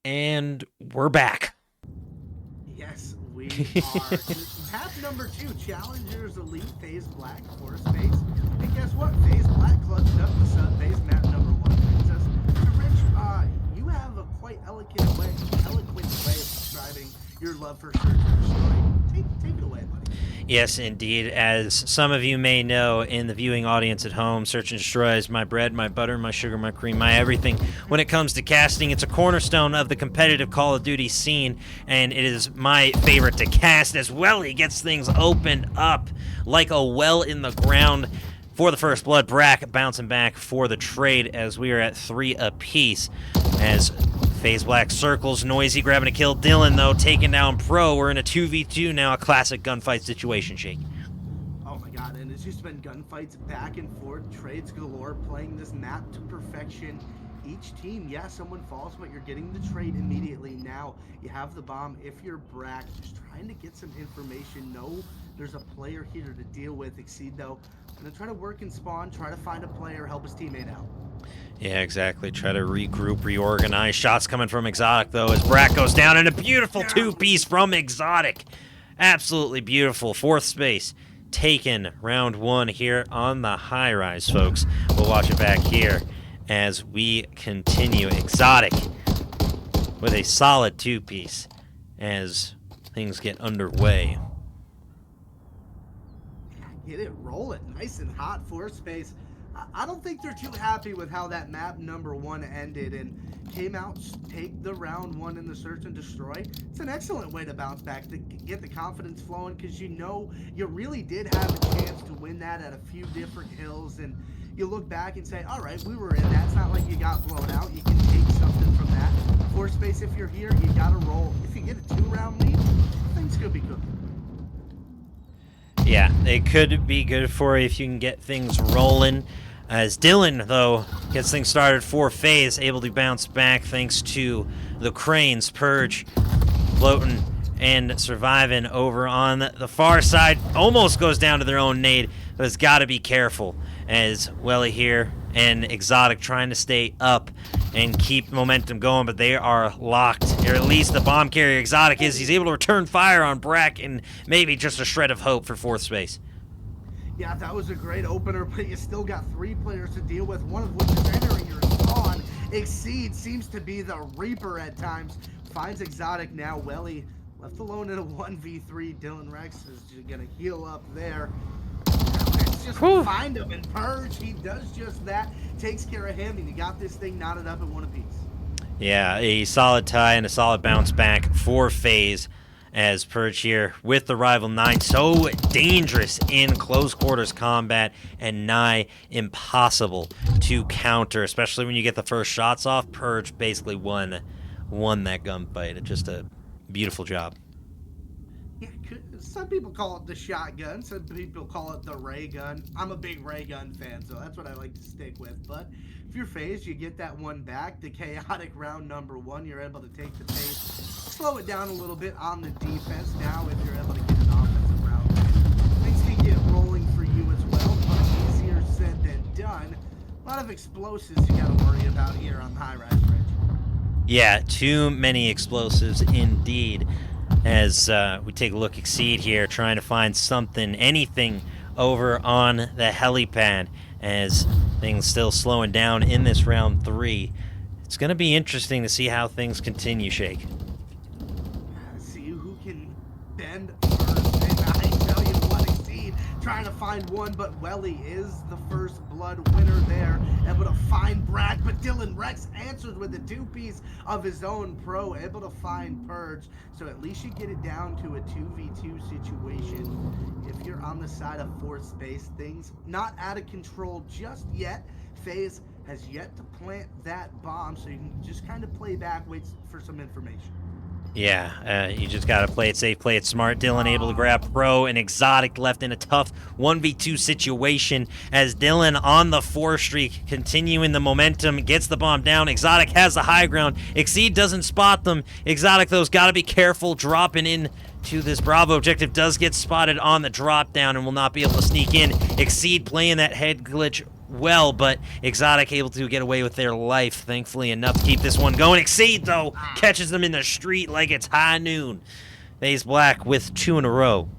And we're back. Yes, we are. Map number 2, Challengers Elite FaZe Black for Space. And guess what? FaZe Black clutched up the FaZe map number 1. Brings us to Rich. You have a quite eloquent way of describing your love for Search and Destroy. Take it away, buddy. Yes, indeed. As some of you may know in the viewing audience at home, Search and Destroy is my bread, my butter, my sugar, my cream, my everything. When it comes to casting, it's a cornerstone of the competitive Call of Duty scene, and it is my favorite to cast as well. He gets things opened up like a well in the ground for the first blood. Brack bouncing back for the trade as we are at 3 apiece. As FaZe Black circles, Noisy grabbing a kill. Dylan, though, taking down Pro. We're in a 2v2 now, a classic gunfight situation, Shake. Oh my god, and it's just been gunfights back and forth, trades galore, playing this map to perfection. Each team, yeah, someone falls, but you're getting the trade immediately. Now, you have the bomb. If you're Brack, just trying to get some information. Know there's a player here to deal with. Exceed, though, gonna try to work and spawn, try to find a player, help his teammate out. Yeah, exactly. Try to regroup, reorganize. Shots coming from Exotic, though, as Brack goes down, and a beautiful two-piece from Exotic. Absolutely beautiful. 4th space taken round 1 here on the high-rise, folks. We'll watch it back here as we continue. Exotic with a solid 2-piece as things get underway. Get it rolling, nice and hot. 4th space. I don't think they're too happy with how that map number 1 ended and came out, take the round 1 in the Search and Destroy. It's an excellent way to bounce back, to get the confidence flowing, because you know you really did have a chance to win that at a few different hills, and you look back and say, all right, we were in that. It's not like you got blown out. You can take something from that. 4th space, if you're here, you got to roll. If you get a 2-round lead, things could be good. Yeah, it could be good for you if you can get things rolling. As Dylan, though, gets things started for FaZe, able to bounce back thanks to the Cranes. Purge floating and surviving over on the far side. Almost goes down to their own nade, but has got to be careful as Welly here and Exotic trying to stay up and keep momentum going, but they are locked. Or at least the bomb carrier Exotic is. He's able to return fire on Brack and maybe just a shred of hope for 4th space. Yeah, that was a great opener, but you still got 3 players to deal with, one of which is entering your spawn. Exceed seems to be the Reaper at times. Finds Exotic now. Welly left alone in a 1v3. Dylan Rex is going to heal up there. Let's just find him and Purge. He does just that. Takes care of him, and you got this thing knotted up at 1 apiece. Yeah, a solid tie and a solid bounce back for FaZe. As Purge here with the rival 9, so dangerous in close quarters combat and nigh impossible to counter, especially when you get the first shots off. Purge basically won that gunfight. It's just a beautiful job. Yeah, some people call it the shotgun, some people call it the ray gun. I'm a big ray gun fan, so that's what I like to stick with. But if you're FaZe, you get that one back. The chaotic round number 1, you're able to take the pace, slow it down a little bit on the defense. Now, if you're able to get an offensive round, things can get rolling for you as well, but easier said than done. A lot of explosives you got to worry about here on the high-rise bridge. Yeah, too many explosives indeed. As we take a look, Exceed here, trying to find something, anything over on the helipad, as things still slowing down in this round 3. It's going to be interesting to see how things continue, Shake. See who can bend first, and I tell you what, Exceed trying to find one, but Welly is the first blood winner there, able to find Brack, but Dylan Rex answers with a 2-piece of his own. Pro able to find Purge, so at least you get it down to a 2v2 situation. If you're on the side of 4th space, things not out of control just yet. FaZe has yet to plant that bomb, so you can just kind of play back, wait for some information. Yeah, you just got to play it safe, play it smart. Dylan able to grab Pro and Exotic left in a tough 1v2 situation as Dylan on the 4 streak, continuing the momentum, gets the bomb down. Exotic has the high ground. Exceed doesn't spot them. Exotic, though's got to be careful dropping in to this Bravo objective. Does get spotted on the drop down and will not be able to sneak in. Exceed playing that head glitch well, but Exotic able to get away with their life, thankfully enough to keep this one going. Exceed, though, catches them in the street like it's high noon. FaZe Black with 2 in a row.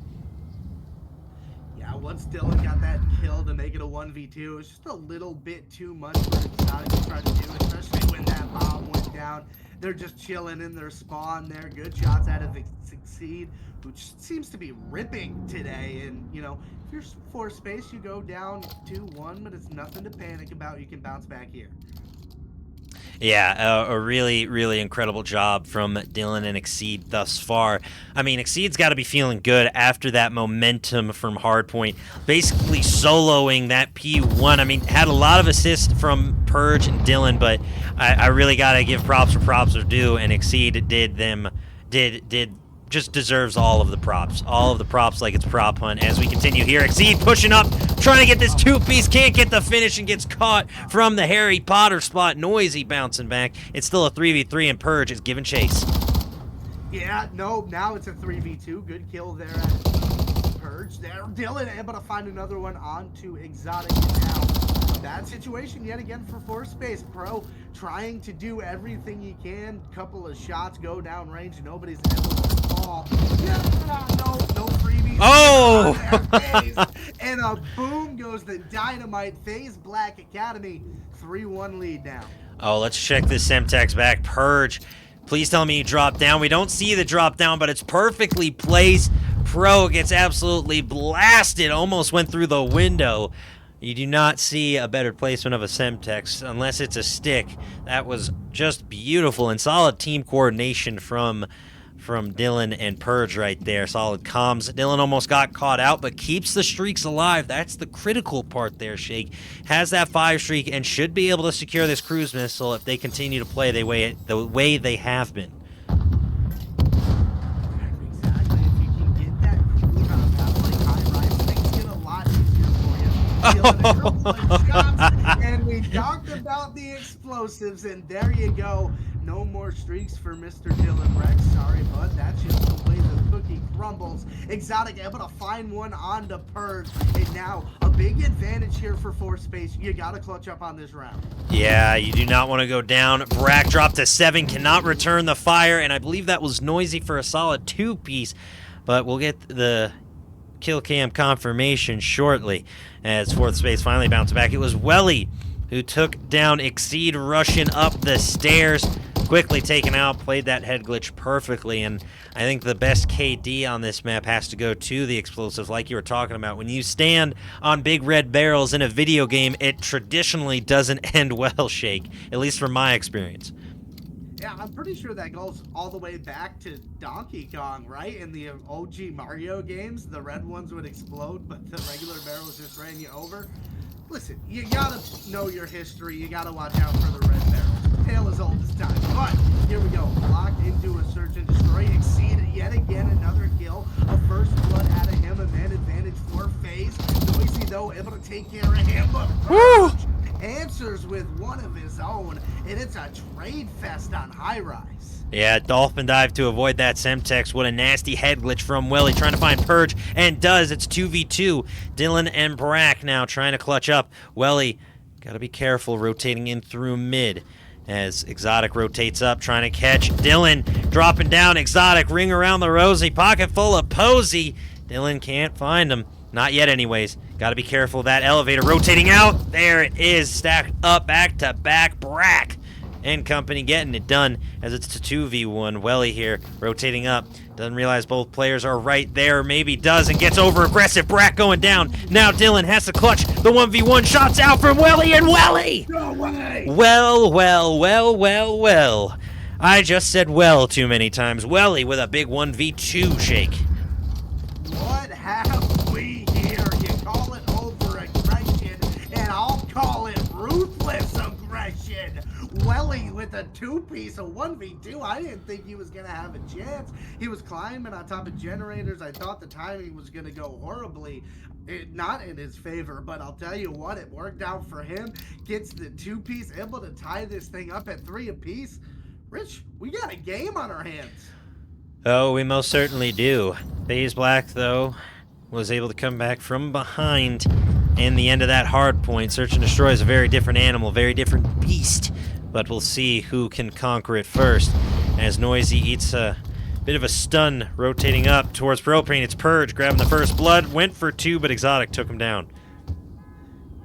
Yeah, once Dylan got that kill to make it a 1v2, it was just a little bit too much for Exotic to try to do, especially when that bomb went down. They're just chilling in their spawn there. Good shots out of Exceed, which seems to be ripping today. And, you know, if you're for space, you go down 2-1, but it's nothing to panic about. You can bounce back here. Yeah, a really, really incredible job from Dylan and Exceed thus far. I mean, Exceed's got to be feeling good after that momentum from Hardpoint, basically soloing that P1. I mean, had a lot of assists from Purge and Dylan, but I really got to give props where props are due, and Exceed just deserves all of the props. All of the props like it's prop hunt. As we continue here, Exceed pushing up, trying to get this 2-piece, can't get the finish and gets caught from the Harry Potter spot. Noisy bouncing back. It's still a 3v3 and Purge is giving chase. Yeah, no, now it's a 3v2. Good kill there at Purge there. Dylan able to find another one onto Exotic now. Bad situation yet again for Force Space. Pro trying to do everything he can. Couple of shots go down range. Nobody's able to fall. Yeah, no freebies. Oh! And a boom goes the dynamite. FaZe Black Academy 3-1 lead now. Oh, let's check this Semtex back. Purge, please tell me you drop down. We don't see the drop down, but it's perfectly placed. Pro gets absolutely blasted. Almost went through the window. You do not see a better placement of a Semtex unless it's a stick. That was just beautiful and solid team coordination from Dylan and Purge right there. Solid comms. Dylan almost got caught out, but keeps the streaks alive. That's the critical part there, Shake. Has that 5 streak and should be able to secure this cruise missile if they continue to play the way they have been. Exactly. If you can get that cruise on a map like High Rise, things get a lot easier for you. And we talked about the explosives, and there you go. No more streaks for Mr. Dylan Rex. Sorry, bud. That's just the way the cookie crumbles. Exotic able to find one onto Purge. And now a big advantage here for Force Space. You got to clutch up on this round. Yeah, you do not want to go down. Brack dropped to 7, cannot return the fire, and I believe that was Noisy for a solid 2-piece. But we'll get the kill cam confirmation shortly as Fourth Space finally bounced back. It was Welly who took down Exceed, rushing up the stairs. Quickly taken out, played that head glitch perfectly, and I think the best KD on this map has to go to the explosives, like you were talking about. When you stand on big red barrels in a video game, it traditionally doesn't end well, Shake, at least from my experience. Yeah, I'm pretty sure that goes all the way back to Donkey Kong, right? In the OG Mario games, the red ones would explode, but the regular barrels just ran you over. Listen, you gotta know your history. You gotta watch out for the red barrels. Tale as old as time. But here we go. Locked into a search and destroy. Exceed yet again. Another kill. A first blood out of him. A man advantage for FaZe. Noisy though, able to take care of him. But Purge answers with one of his own, and it's a trade fest on High Rise. Yeah, dolphin dive to avoid that Semtex. What a nasty head glitch from Welly, trying to find Purge, and does. It's 2v2. Dylan and Brack now trying to clutch up. Welly, gotta be careful rotating in through mid as Exotic rotates up, trying to catch Dylan. Dropping down, Exotic, ring around the rosy, pocket full of Posey. Dylan can't find him. Not yet anyways. Gotta be careful of that elevator rotating out. There it is, stacked up, back to back. Brack and company getting it done as it's a 2v1. Welly here rotating up. Doesn't realize both players are right there. Maybe does and gets over aggressive. Brack going down. Now Dylan has to clutch the 1v1. Shots out from Welly, and Welly! No way! Well. I just said well too many times. Welly with a big 1v2 Shake. What have we here? You call it over aggression, and I'll call it ruthless aggression. Welly with a 2-piece, a 1v2. I didn't think he was going to have a chance. He was climbing on top of generators. I thought the timing was going to go horribly. Not in his favor, but I'll tell you what, it worked out for him. Gets the 2-piece, able to tie this thing up at 3 apiece. Rich, we got a game on our hands. Oh, we most certainly do. FaZe Black, though, was able to come back from behind in the end of that hard point. Search and Destroy is a very different animal, very different beast, but we'll see who can conquer it first. As Noisy eats a bit of a stun, rotating up towards Propane. It's Purge grabbing the first blood, went for 2, but Exotic took him down.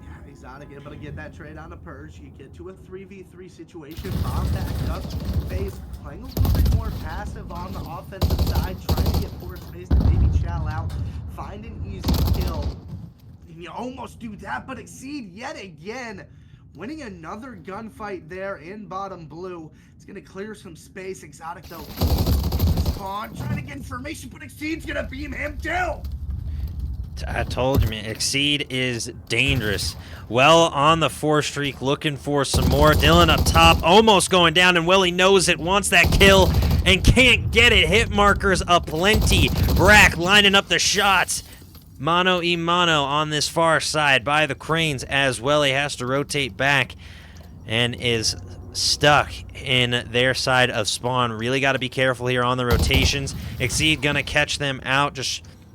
Yeah, Exotic able to get that trade on a Purge. You get to a 3v3 situation, bomb back up. FaZe playing a little bit more passive on the offensive side, trying to get more space to maybe chow out, find an easy kill. And you almost do that, but Exceed yet again, winning another gunfight there in bottom blue. It's going to clear some space. Exotic, though, Spawn trying to get information, but Exceed's going to beam him too. I told you, man. Exceed is dangerous. Well on the 4 streak, looking for some more. Dylan up top, almost going down, and Willie knows it, wants that kill, and can't get it. Hit markers aplenty. Brack lining up the shots. Mano y mano on this far side by the cranes as well. He has to rotate back and is stuck in their side of spawn. Really got to be careful here on the rotations. Exceed gonna catch them out.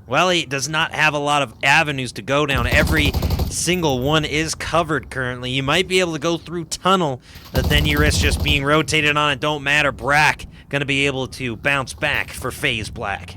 Well, he does not have a lot of avenues to go down. Every single one is covered currently. You might be able to go through tunnel, but then you risk just being rotated on. It don't matter. Brack gonna be able to bounce back for FaZe Black.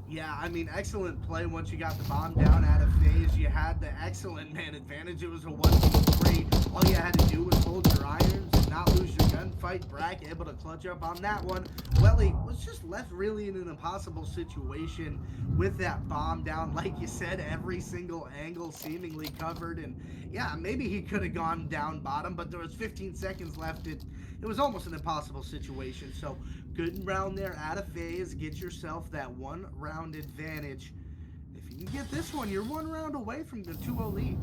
Yeah, I mean, excellent play once you got the bomb down out of FaZe. You had the excellent man advantage. It was a 1v3. All you had to do was hold your irons and not lose your gunfight. Brack able to clutch up on that one. Welly was just left really in an impossible situation with that bomb down. Like you said, every single angle seemingly covered. And yeah, maybe he could have gone down bottom, but there was 15 seconds left. It was almost an impossible situation. So good round there out of FaZe. Get yourself that 1 round advantage. If you can get this one, you're 1 round away from the 2-0 lead.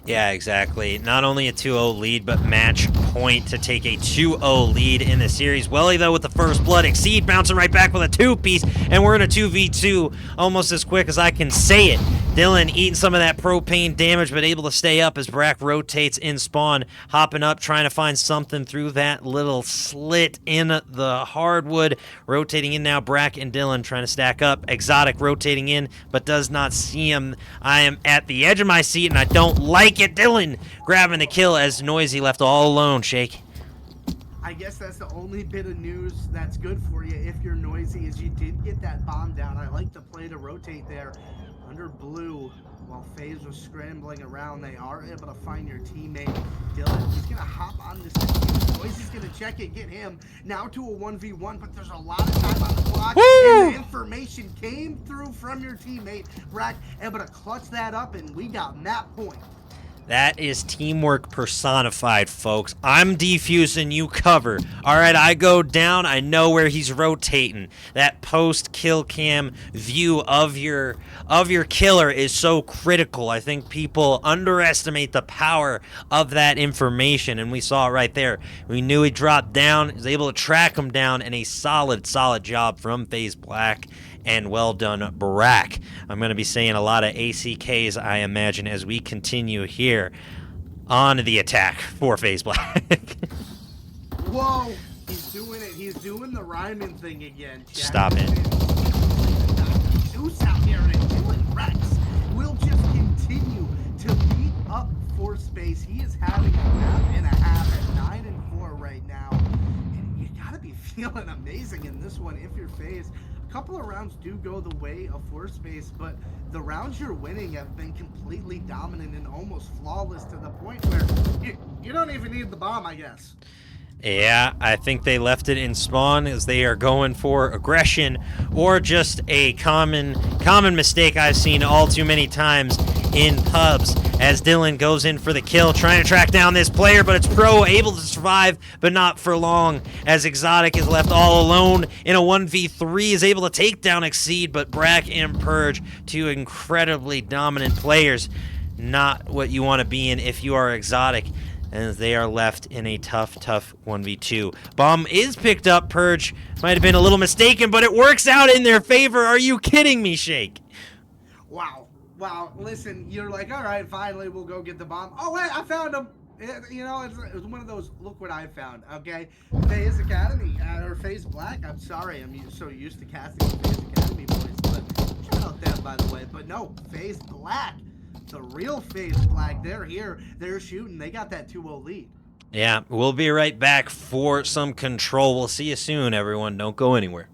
Yeah, exactly. Not only a 2-0 lead, but match point to take a 2-0 lead in the series. Welly, though, with the first blood. Exceed bouncing right back with a 2-piece, and we're in a 2v2 almost as quick as I can say it. Dylan eating some of that propane damage, but able to stay up as Brack rotates in spawn, hopping up, trying to find something through that little slit in the hardwood. Rotating in now, Brack and Dylan trying to stack up. Exotic rotating in, but does not see him. I am at the edge of my seat, and I don't like it. Dylan grabbing the kill as Noisy left all alone, Shake. I guess that's the only bit of news that's good for you if you're Noisy, is you did get that bomb down. I like the play to rotate there under blue while FaZe was scrambling around. They are able to find your teammate. Dylan, he's going to hop on this. Noisy's going to check it, get him now to a 1v1, but there's a lot of time on the clock. Woo! And the information came through from your teammate. Brack able to clutch that up, and we got map point. That is teamwork personified, folks. I'm defusing, you cover. All right, I go down. I know where he's rotating. That post-kill cam view of your killer is so critical. I think people underestimate the power of that information, and we saw it right there. We knew he dropped down, was able to track him down, and a solid job from FaZe Black. And well done, Brack. I'm going to be saying a lot of ACKs, I imagine, as we continue here on the attack for FaZe Black. Whoa, he's doing it. He's doing the rhyming thing again. Stop it. Zeus out here, and Dylan Rex will just continue to beat up for space. He is having a map and a half at 9-4 right now. And you got to be feeling amazing in this one if you're FaZe. A couple of rounds do go the way of force space, but the rounds you're winning have been completely dominant and almost flawless to the point where you don't even need the bomb, I guess. Yeah, I think they left it in spawn as they are going for aggression or just a common mistake I've seen all too many times in pubs as Dylan goes in for the kill, trying to track down this player, but it's Pro able to survive, but not for long as Exotic is left all alone in a 1v3, is able to take down Exceed, but Brack and Purge, two incredibly dominant players, not what you want to be in if you are Exotic, as they are left in a tough 1v2. Bomb is picked up. Purge might have been a little mistaken, but it works out in their favor. Are you kidding me, Shake? Wow, listen, you're like, all right, finally, we'll go get the bomb. Oh, wait, I found him. You know, it was one of those, look what I found, okay? FaZe Academy, or FaZe Black, I'm sorry, I'm so used to casting FaZe Academy boys, but shout out them, by the way. But no, FaZe Black the real FaZe flag. They're here. They're shooting. They got that 2-0 lead. Yeah, we'll be right back for some control. We'll see you soon, everyone. Don't go anywhere.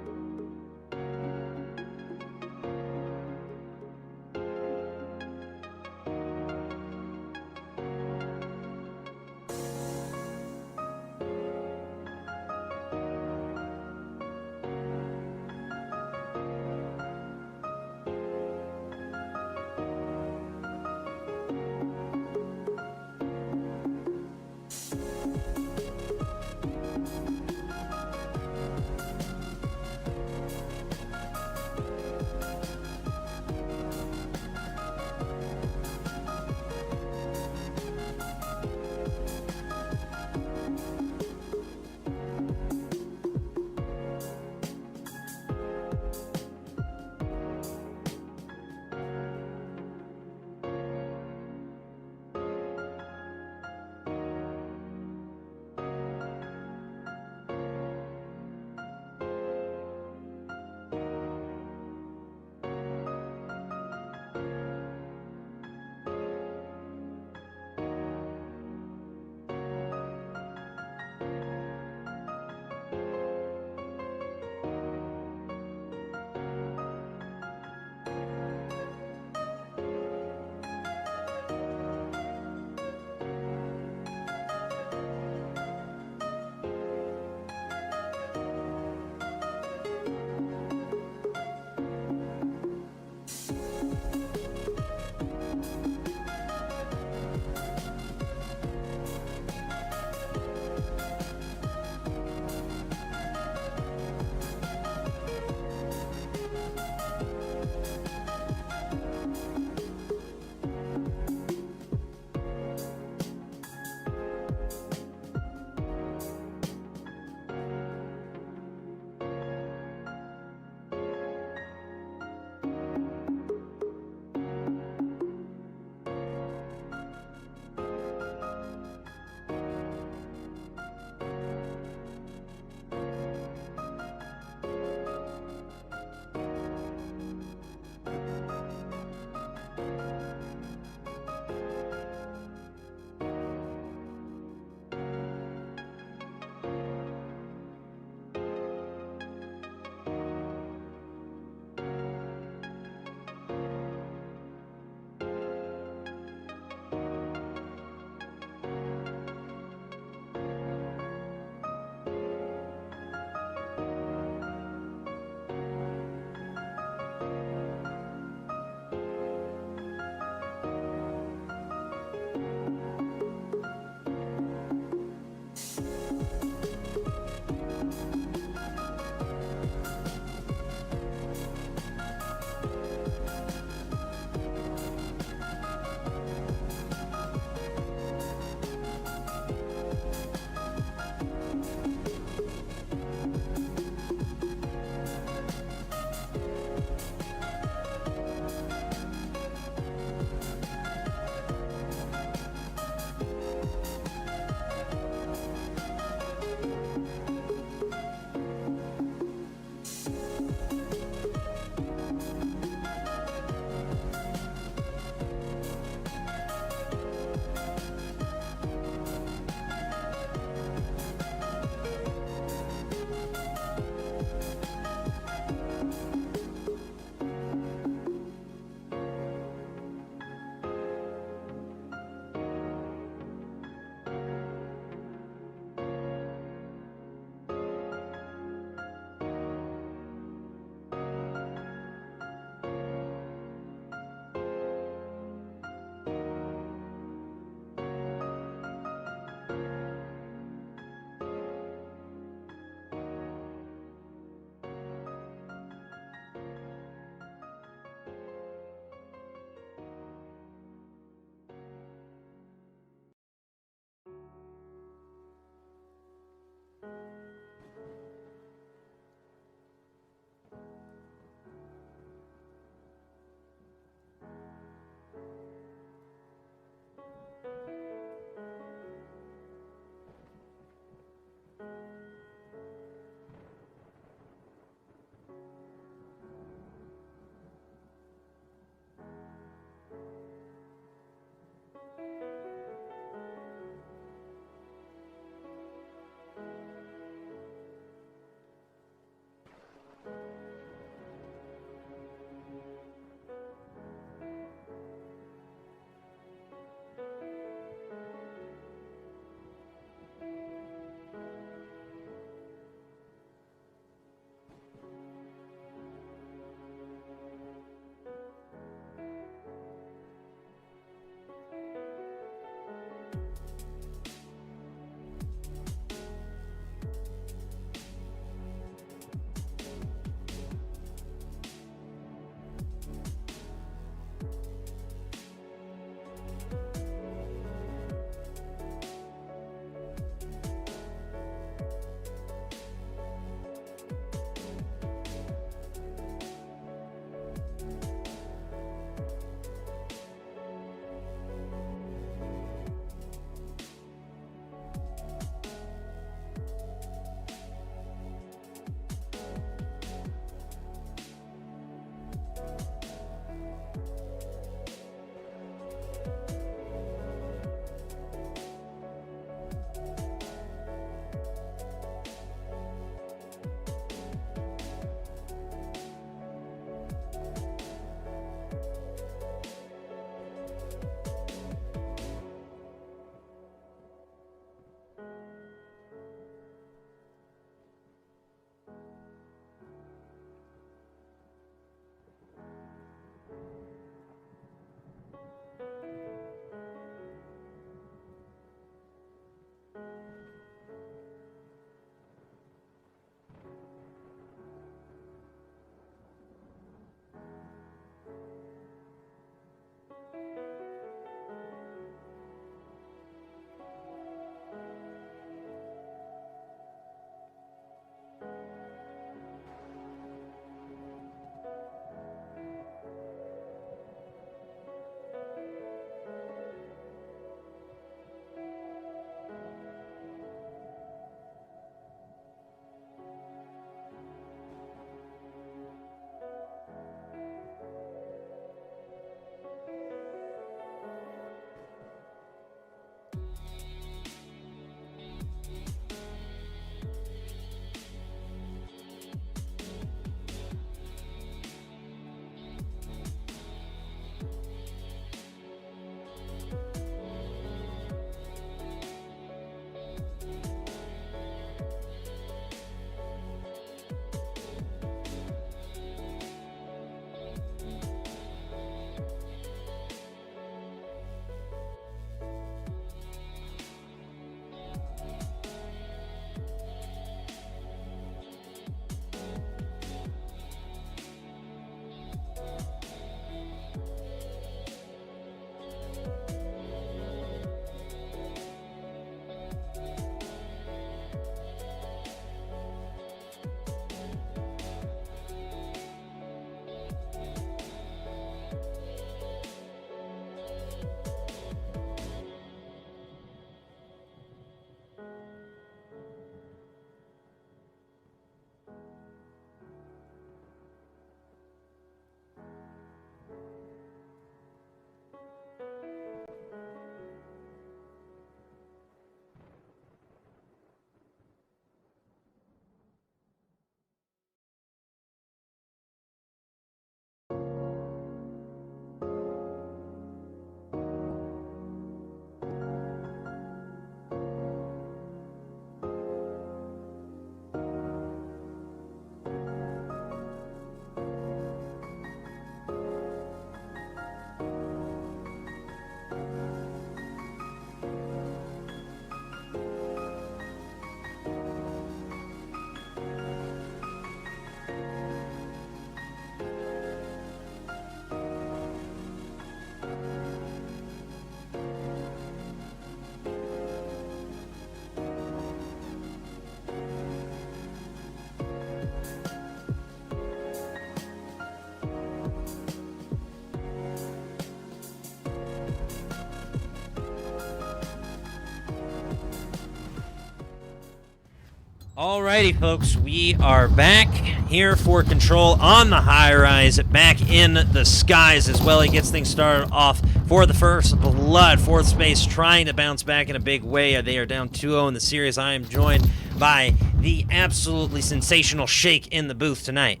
Alrighty, folks, we are back here for Control on the high rise, back in the skies as well. He gets things started off for the first blood. Fourth space trying to bounce back in a big way. They are down 2-0 in the series. I am joined by the absolutely sensational Shake in the booth tonight.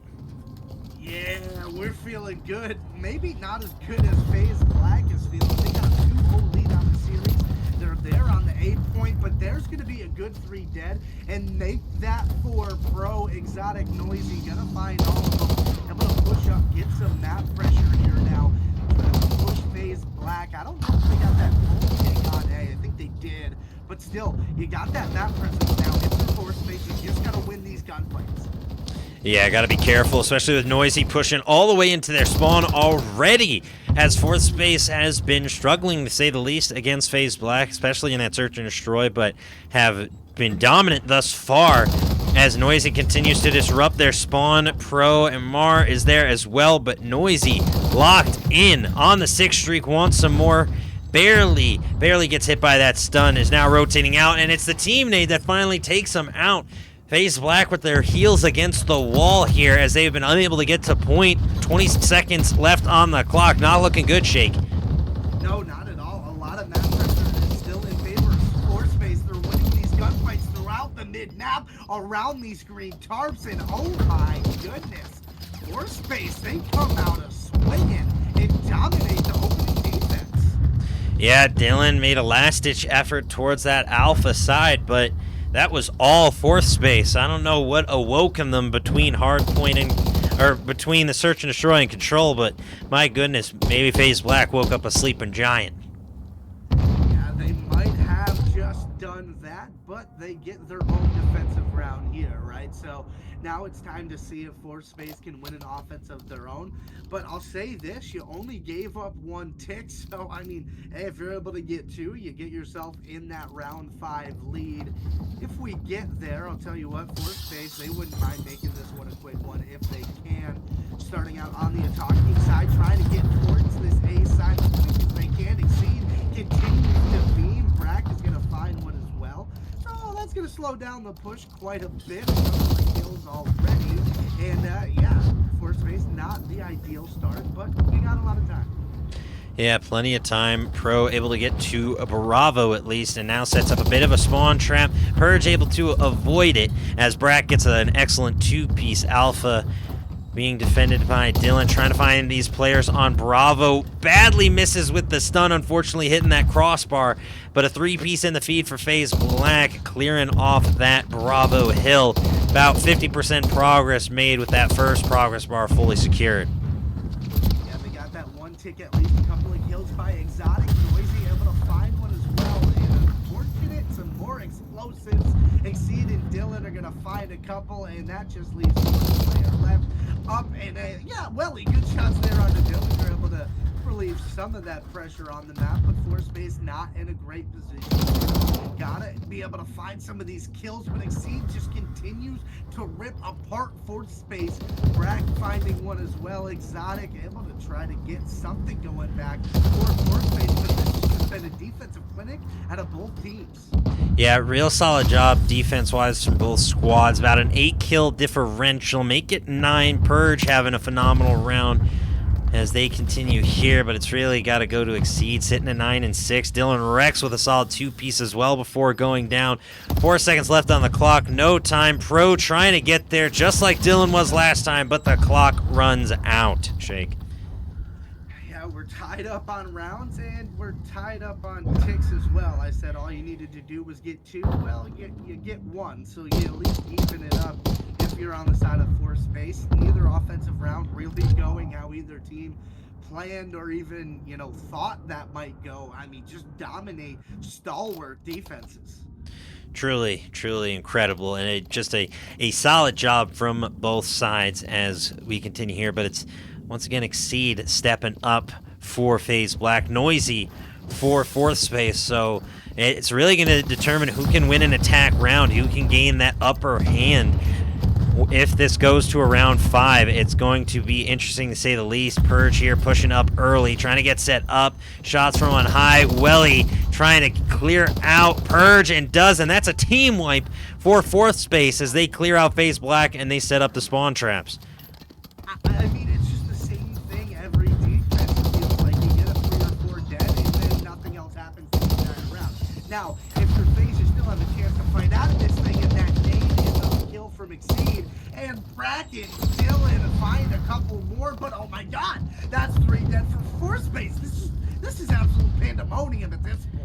Yeah, we're feeling good. Maybe not as good as FaZe Black is feeling. They got a 2-0 lead on the series. They're there on the 8 point, but there's going to be a good 3 dead, and make that for Pro, Exotic, Noisy. Gonna find all of them. I'm gonna push up, get some map pressure here now. Trying to push FaZe Black. I don't know if they got that full kick on A. I think they did, but still, you got that map presence now. It's the fourth space. You just gotta win these gunfights. Yeah, gotta be careful, especially with Noisy pushing all the way into their spawn already, as fourth space has been struggling, to say the least, against FaZe Black, especially in that search and destroy, but have been dominant thus far as Noisy continues to disrupt their spawn. Pro and Mar is there as well, but Noisy locked in on the 6th streak, wants some more. Barely gets hit by that stun, is now rotating out, and it's the team nade that finally takes him out. FaZe Black with their heels against the wall here as they've been unable to get to point. 20 seconds left on the clock. Not looking good, Shake. No, not at all. A lot of map pressure is still in favor of fourth space. They're winning these gunfights throughout the mid-map around these green tarps, and oh my goodness. Fourth space, they come out of swinging and dominate the opening defense. Yeah, Dylan made a last-ditch effort towards that alpha side, but that was all fourth space. I don't know what awoke in them between hardpoint and, or between the search and destroy and control, but my goodness, maybe FaZe Black woke up a sleeping giant. Yeah, they might have just done that, but they get their own defensive round here, right? So now it's time to see if fourth space can win an offense of their own. But I'll say this, you only gave up 1 tick, so I mean, hey, if you're able to get 2, you get yourself in that round 5 lead. If we get there, I'll tell you what, fourth space, they wouldn't mind making this one a quick one if they can. Starting out on the attacking side, trying to get towards this A side as quick as they can. Exceed continues to beam. Brack is going to find one as well. So that's going to slow down the push quite a bit. Kills already. And yeah, fourth space, not the ideal start, but we got a lot of time. Yeah, plenty of time. Pro able to get to a Bravo at least, and now sets up a bit of a spawn trap. Purge able to avoid it as Brack gets an excellent 2-piece alpha. Being defended by Dylan, trying to find these players on Bravo. Badly misses with the stun, unfortunately hitting that crossbar. But a 3-piece in the feed for FaZe Black, clearing off that Bravo hill. About 50% progress made with that first progress bar fully secured. Yeah, they got that 1 tick, at least a couple of kills by Exotic. Noisy able to find one as well. And unfortunate, some more explosives. Exceed and Dylan are going to find a couple, and that just leaves one player left. Up and yeah, Welly, good shots there on the Dylan. They're able to relieve some of that pressure on the map, but fourth space not in a great position. Gotta be able to find some of these kills, but Exceed just continues to rip apart fourth space. Brack finding one as well. Exotic able to try to get something going back for fourth space, but this has been a defensive clinic out of both teams. Yeah, real solid job defense-wise from both squads. About an 8-kill differential. Make it 9. Purge having a phenomenal round as they continue here, but it's really got to go to Exceed, sitting at 9 and 6. Dylan Rex with a solid 2-piece as well before going down. 4 seconds left on the clock. No time. Pro trying to get there just like Dylan was last time, but the clock runs out. Shake. We're tied up on rounds and we're tied up on ticks as well. I said all you needed to do was get 2. Well, you get 1, so you at least even it up if you're on the side of fourth space. Neither offensive round really going how either team planned or even, you know, thought that might go. I mean, just dominate stalwart defenses. Truly incredible, and just a solid job from both sides as we continue here, but it's once again Exceed stepping up for FaZe Black, Noisy for fourth space. So it's really going to determine who can win an attack round, who can gain that upper hand. If this goes to a round 5, it's going to be interesting to say the least. Purge here pushing up early, trying to get set up. Shots from on high. Welly trying to clear out Purge, and does, and that's a team wipe for fourth space as they clear out FaZe Black and they set up the spawn traps. I mean, it's just the same thing every defense. It feels like you get a 3 or 4 dead, and then nothing else happens the entire round. Now, if you're FaZe, you still have a chance to find out of this thing, and that nade is a kill from Exceed. And Bracken, Dylan find a couple more, but oh my god, that's 3 dead for fourth space. This is absolute pandemonium at this point.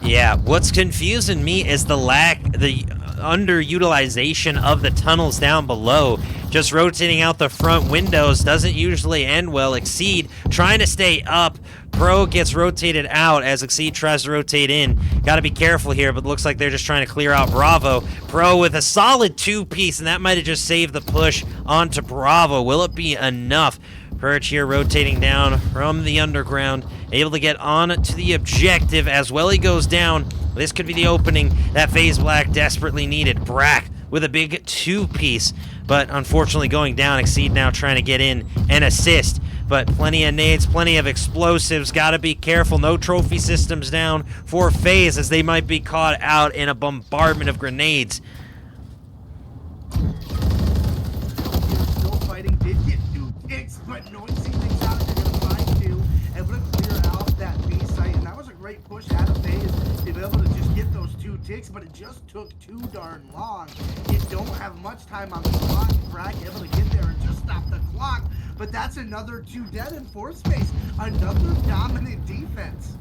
Yeah, what's confusing me is the underutilization of the tunnels down below. Just rotating out the front windows doesn't usually end well. Exceed trying to stay up. Pro gets rotated out as Exceed tries to rotate in. Got to be careful here, but looks like they're just trying to clear out Bravo. Pro with a solid 2-piece, and that might have just saved the push onto Bravo. Will it be enough? Purge here rotating down from the underground, able to get on to the objective as Welly goes down. This could be the opening that FaZe Black desperately needed. Brack with a big 2-piece, but unfortunately going down. Exceed now trying to get in and assist, but plenty of nades, plenty of explosives. Gotta be careful. No trophy systems down for FaZe as they might be caught out in a bombardment of grenades. Still fighting, did get 2 ticks, but Noisy thinks out they're gonna find 2, able to clear out that B site, and that was a great push out of FaZe to be able to just get those 2 ticks, but it just took too darn long. You don't have much time on the clock. Bragg able to get there and just stop the clock, but that's another 2 dead in fourth space. Another dominant defense.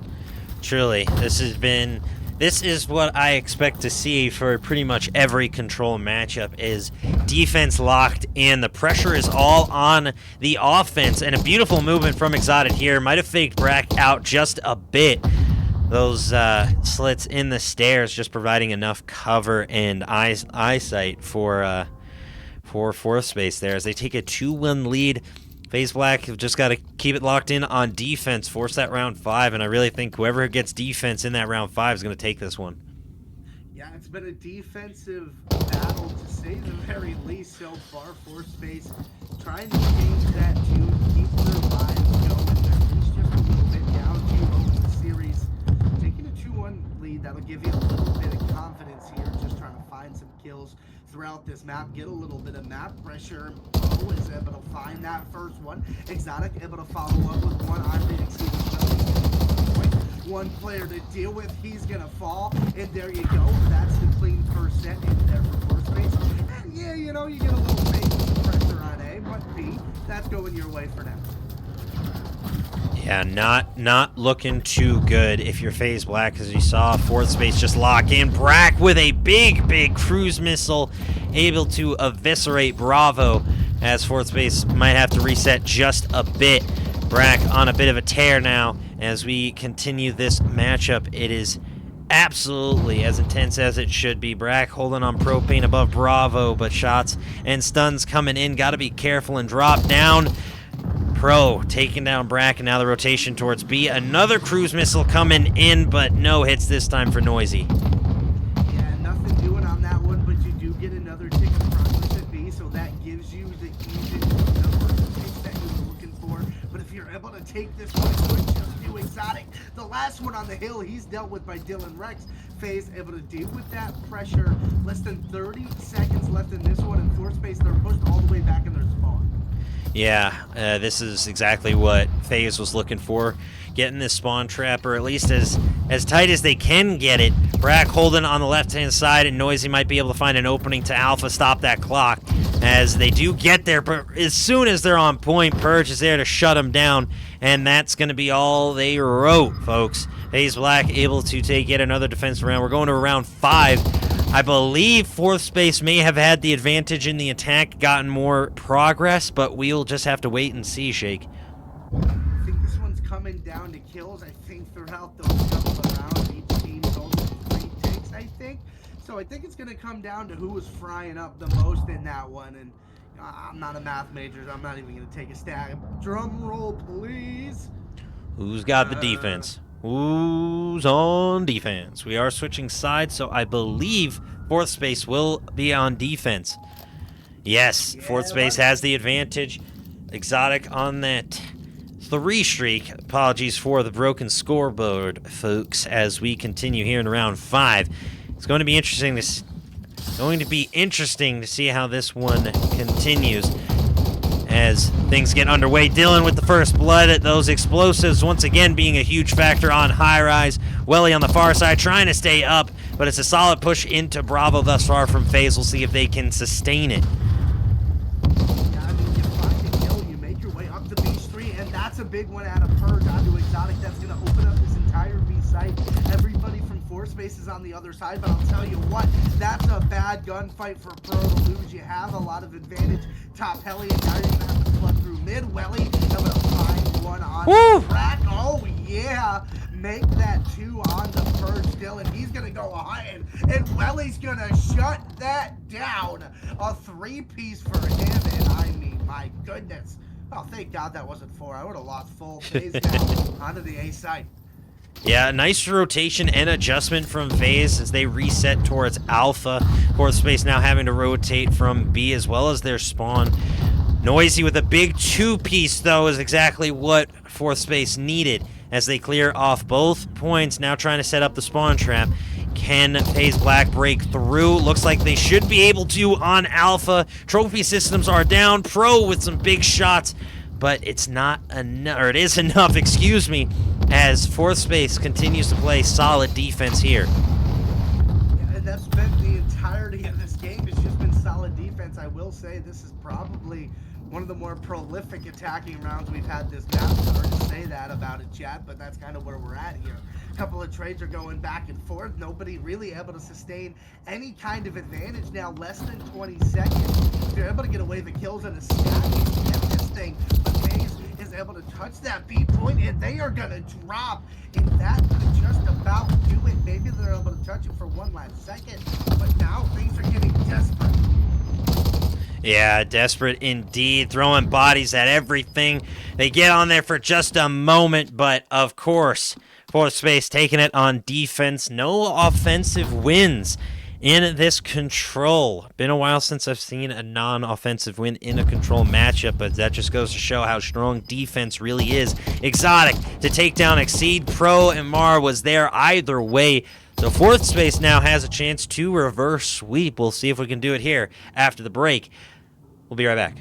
Truly, this is what I expect to see for pretty much every control matchup, is defense locked in. The pressure is all on the offense, and a beautiful movement from Exotic here. Might have faked Brack out just a bit. Those slits in the stairs just providing enough cover and eyesight for fourth space there as they take a 2-1 lead. FaZe Black have just got to keep it locked in on defense, force that round 5, and I really think whoever gets defense in that round 5 is going to take this one. Yeah, it's been a defensive battle to say the very least so far. Fourth space trying to change that tune, keep their lives going. They're just a little bit down to open the series. Taking a 2-1 lead, that'll give you a little bit of confidence here, just trying to find some kills throughout this map, get a little bit of map pressure. Pro is able to find that first one. Exotic able to follow up with one. I'm reading one player to deal with. He's gonna fall, and there you go. That's the clean first set in there for fourth space. And yeah, you know, you get a little fake pressure on A, but B, that's going your way for now. Yeah, not looking too good if you're FaZe Black, as you saw fourth space just lock in. Brack with a big cruise missile, able to eviscerate Bravo, as fourth space might have to reset just a bit. Brack on a bit of a tear now as we continue this matchup. It is absolutely as intense as it should be. Brack holding on propane above Bravo, but shots and stuns coming in. Got to be careful and drop down. Pro taking down Brack, and now the rotation towards B. Another cruise missile coming in, but no hits this time for Noisy. Yeah, nothing doing on that one, but you do get another tick of progress at B, so that gives you the even number of ticks that you were looking for. But if you're able to take this one, it could just do Exotic. The last one on the hill, he's dealt with by Dylan Rex. FaZe able to deal with that pressure. Less than 30 seconds left in this one, in fourth space, they're pushed all the way back in their spawn. Yeah, this is exactly what FaZe was looking for. Getting this spawn trap, or at least as tight as they can get it. Brack holding on the left-hand side, and Noisy might be able to find an opening to Alpha, stop that clock, as they do get there. But as soon as they're on point, Purge is there to shut them down, and that's going to be all they wrote, folks. FaZe Black able to take yet another defensive round. We're going to round 5. I believe fourth space may have had the advantage in the attack, gotten more progress, but we'll just have to wait and see, Shake. I think this one's coming down to kills. I think throughout those couple of rounds, each team's only 3 takes, I think. So I think it's going to come down to who was frying up the most in that one. And I'm not a math major, so I'm not even going to take a stab. Drum roll, please. Who's got the defense? Who's on defense? We are switching sides, so I believe Fourth Space will be on defense. Yes, Fourth Space has the advantage. Exotic on that 3 streak. Apologies for the broken scoreboard, folks, as we continue here in round 5. It's going to be interesting to see how this one continues as things get underway. Dylan with the first blood at those explosives, once again being a huge factor on high rise. Welly on the far side trying to stay up, but it's a solid push into Bravo thus far from FaZe. We'll see if they can sustain it. Yeah, I mean, you find a kill, you make your way up to B Street, and that's a big one out of Purge onto Exotic. That's going to open up this entire B site. Everybody from Fourth Space is on the other side, but I'll tell you what, that's a bad gunfight for Pro to lose. You have a lot of advantage top heli, and now you're going to have to flood through mid. Welly, I'm going to find one on the track. Oh, yeah. Make that 2 on the Purge Dylan. He's going to go hunting, and Welly's going to shut that down. A 3-piece for him, and I mean, my goodness. Oh, thank God that wasn't 4. I would have lost full phase now onto the A side. Yeah, nice rotation and adjustment from FaZe as they reset towards Alpha. Fourth Space now having to rotate from B as well as their spawn. Noisy with a big 2-piece, though, is exactly what Fourth Space needed as they clear off both points. Now trying to set up the spawn trap. Can FaZe Black break through? Looks like they should be able to on Alpha. Trophy systems are down. Pro with some big shots, but it's not enough, or it is enough, excuse me, as Fourth Space continues to play solid defense here. Yeah, and that's been the entirety of this game. It's just been solid defense. I will say this is probably one of the more prolific attacking rounds we've had this map. Sorry to say that about it, chat, but that's kind of where we're at here. A couple of trades are going back and forth. Nobody really able to sustain any kind of advantage now. Less than 20 seconds. They're able to get away the kills and a stack and get this thing. But FaZe is able to touch that B point, and they are going to drop. And that could just about do it. Maybe they're able to touch it for one last second. But now things are getting desperate. Yeah, desperate indeed. Throwing bodies at everything. They get on there for just a moment, but of course, Fourth Space taking it on defense. No offensive wins in this control. Been a while since I've seen a non-offensive win in a control matchup, but that just goes to show how strong defense really is. Exotic to take down Exceed. Pro and Mar was there either way. So Fourth Space now has a chance to reverse sweep. We'll see if we can do it here after the break. We'll be right back.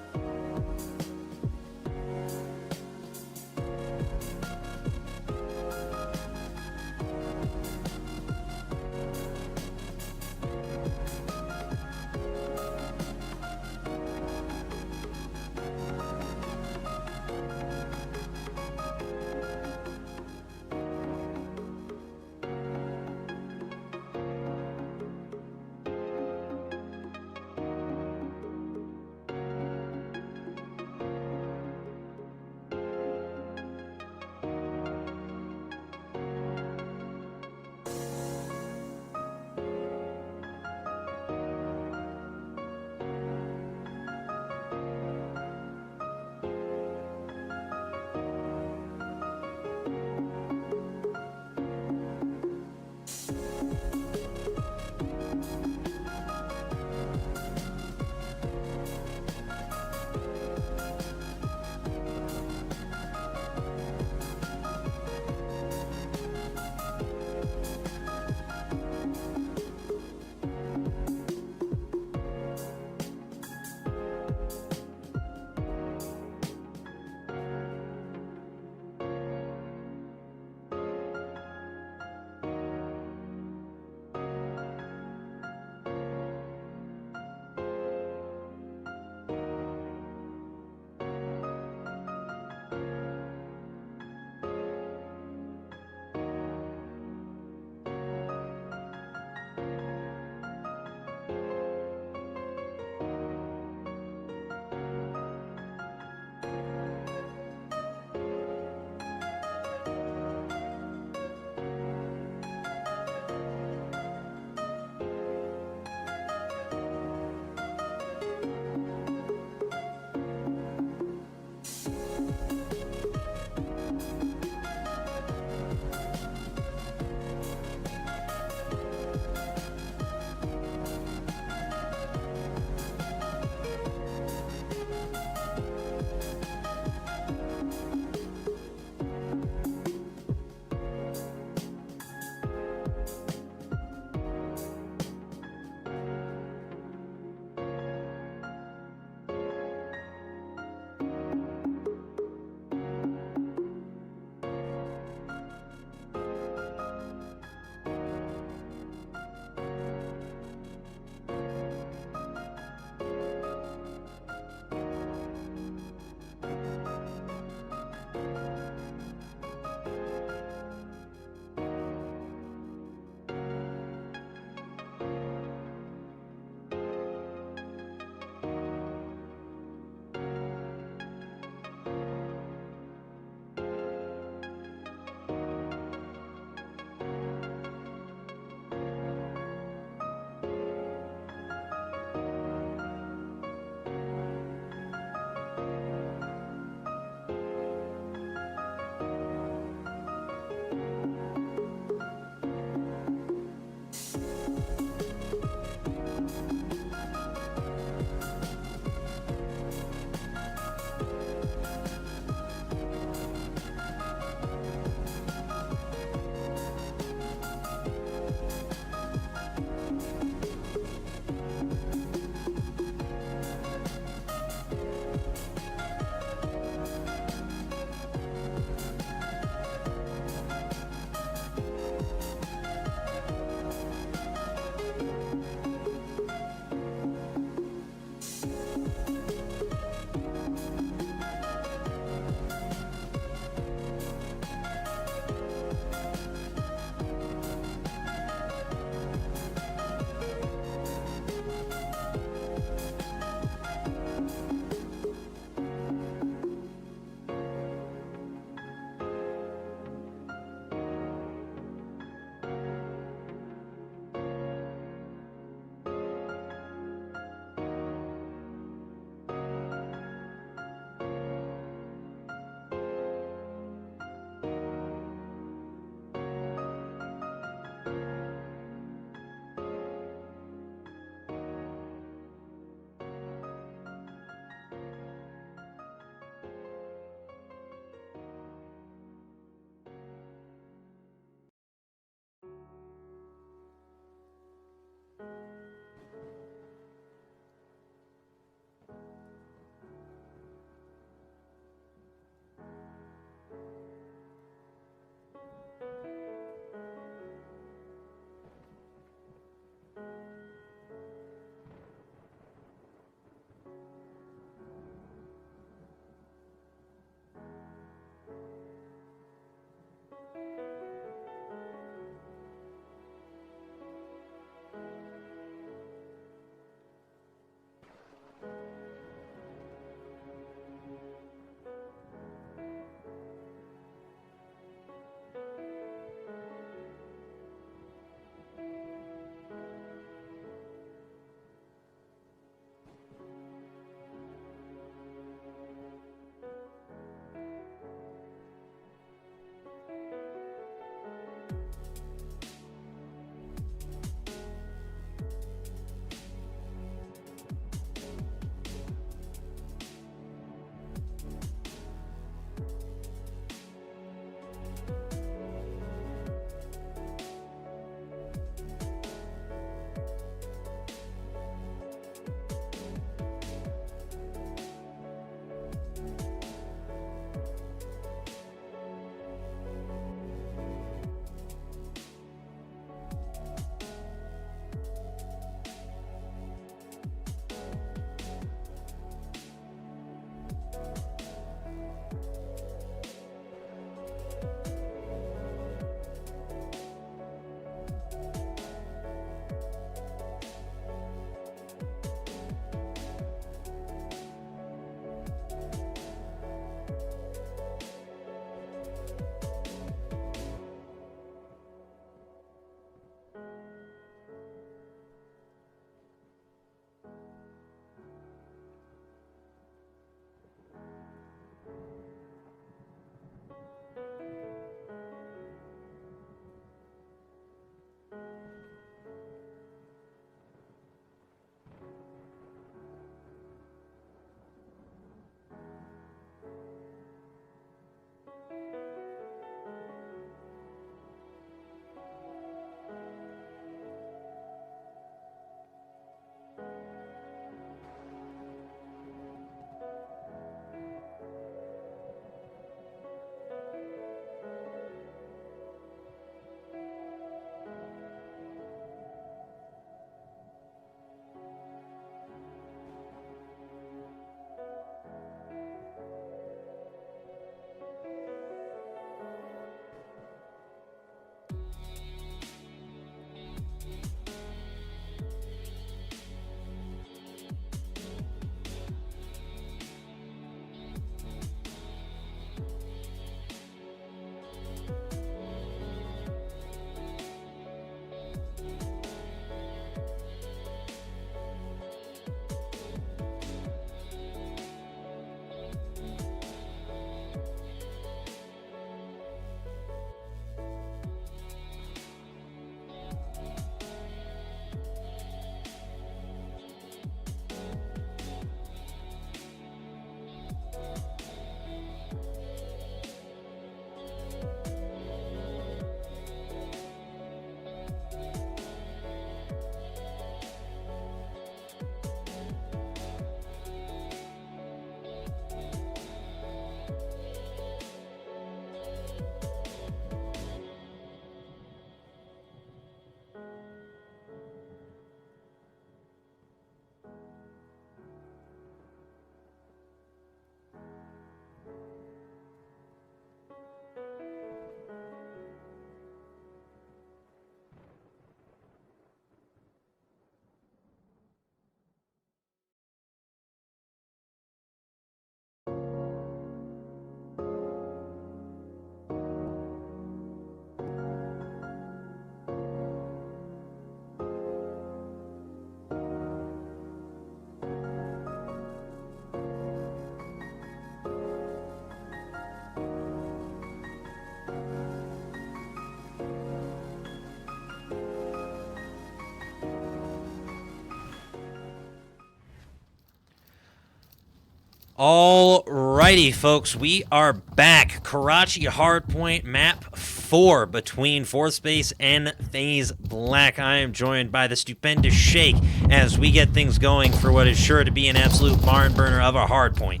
Alrighty, folks, we are back. Karachi Hardpoint Map 4 between Fourth Space and FaZe Black. I am joined by the stupendous Shake as we get things going for what is sure to be an absolute barn burner of a hardpoint.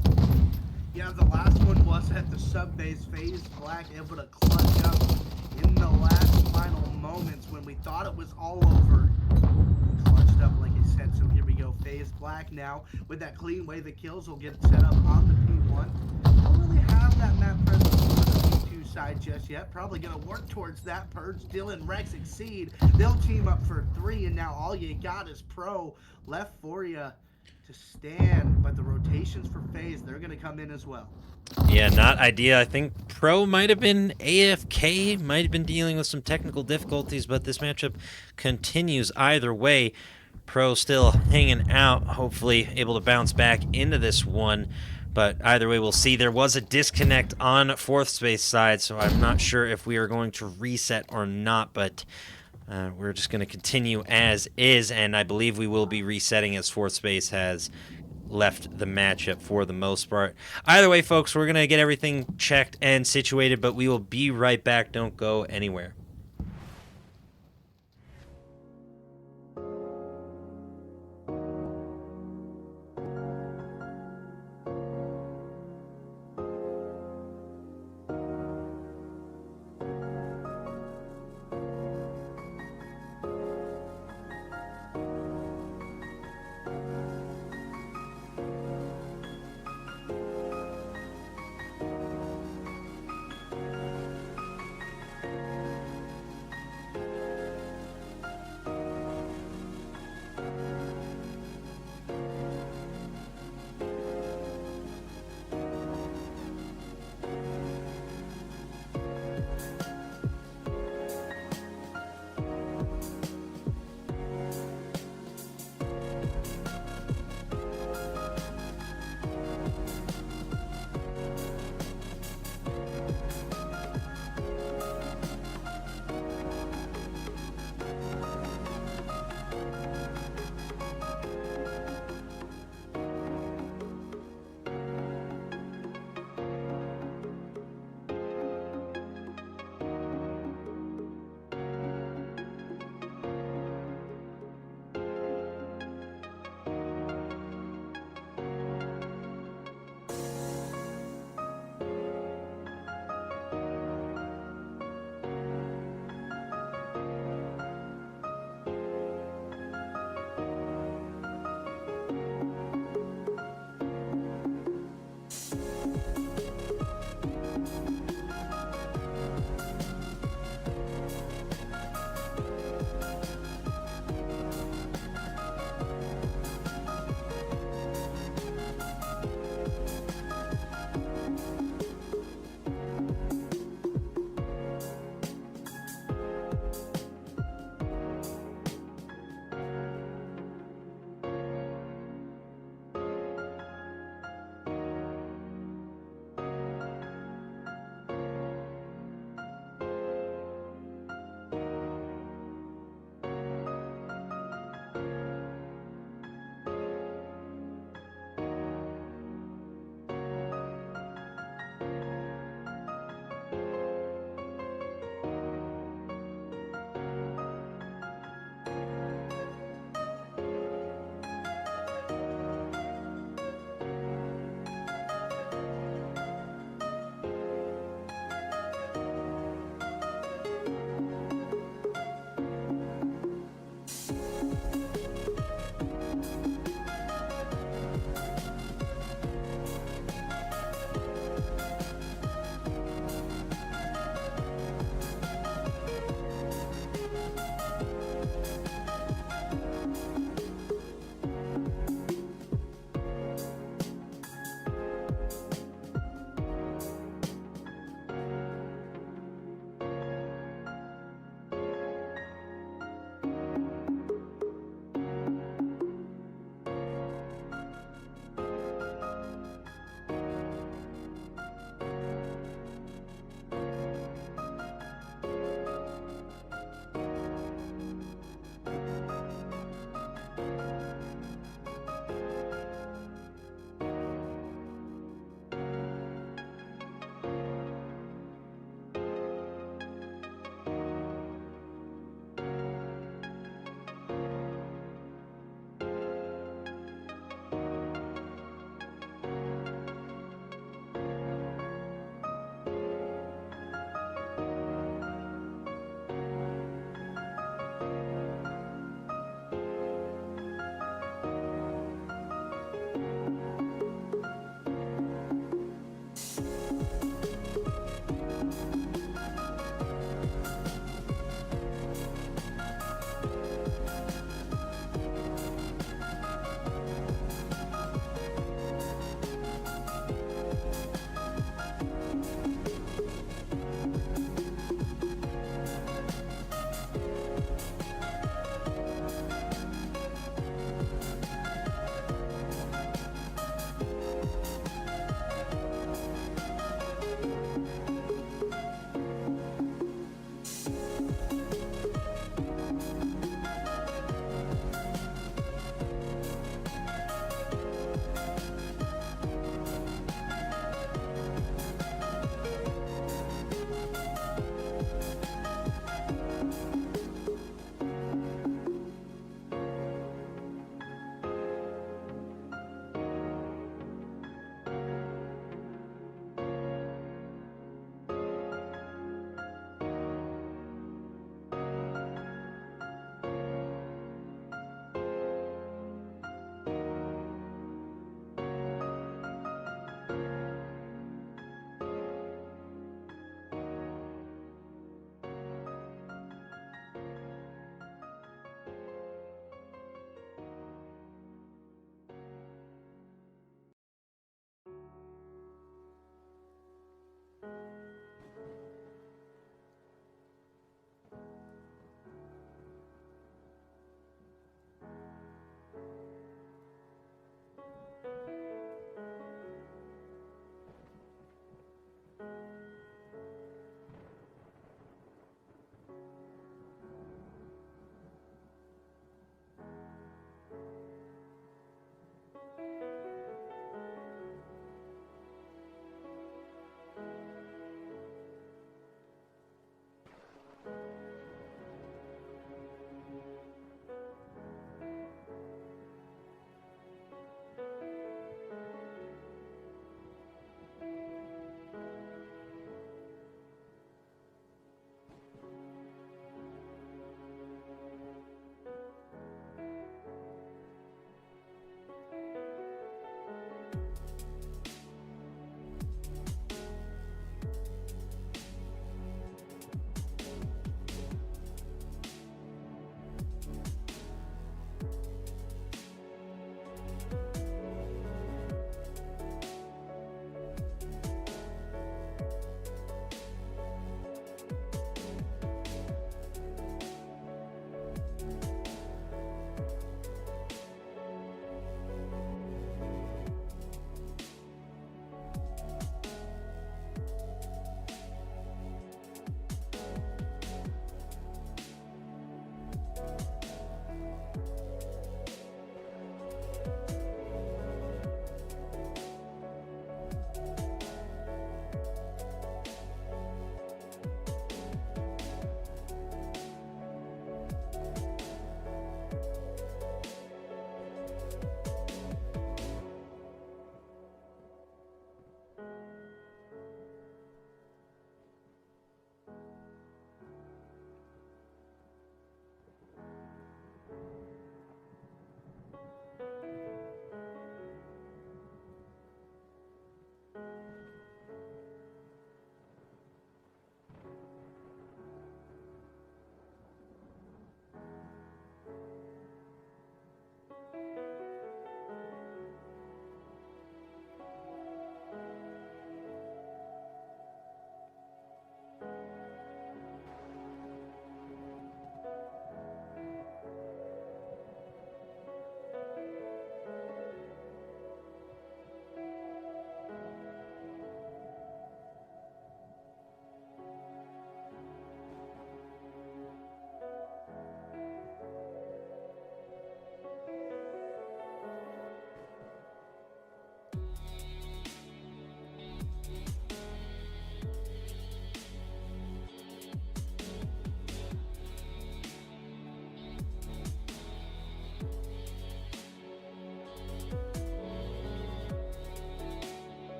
Yeah, the last one was at the sub-base. FaZe Black able to clutch up in the last final moments when we thought it was all over. Clutched up, like I said, so here we go. FaZe Black now with that clean way the kills will get set up on the P1. Don't really have that map presence on the P2 side just yet. Probably going to work towards that. Purge, Dylan, Rex, Exceed. They'll team up for 3, and now all you got is Pro left for you to stand. But the rotations for FaZe, they're going to come in as well. Yeah, not ideal. I think Pro might have been AFK, might have been dealing with some technical difficulties, but this matchup continues either way. Pro still hanging out, hopefully able to bounce back into this one. But either way, we'll see. There was a disconnect on Fourth Space side, so I'm not sure if we are going to reset or not, but we're just going to continue as is, and I believe we will be resetting as Fourth Space has left the matchup for the most part. Either way, folks, we're going to get everything checked and situated, but we will be right back. Don't go anywhere.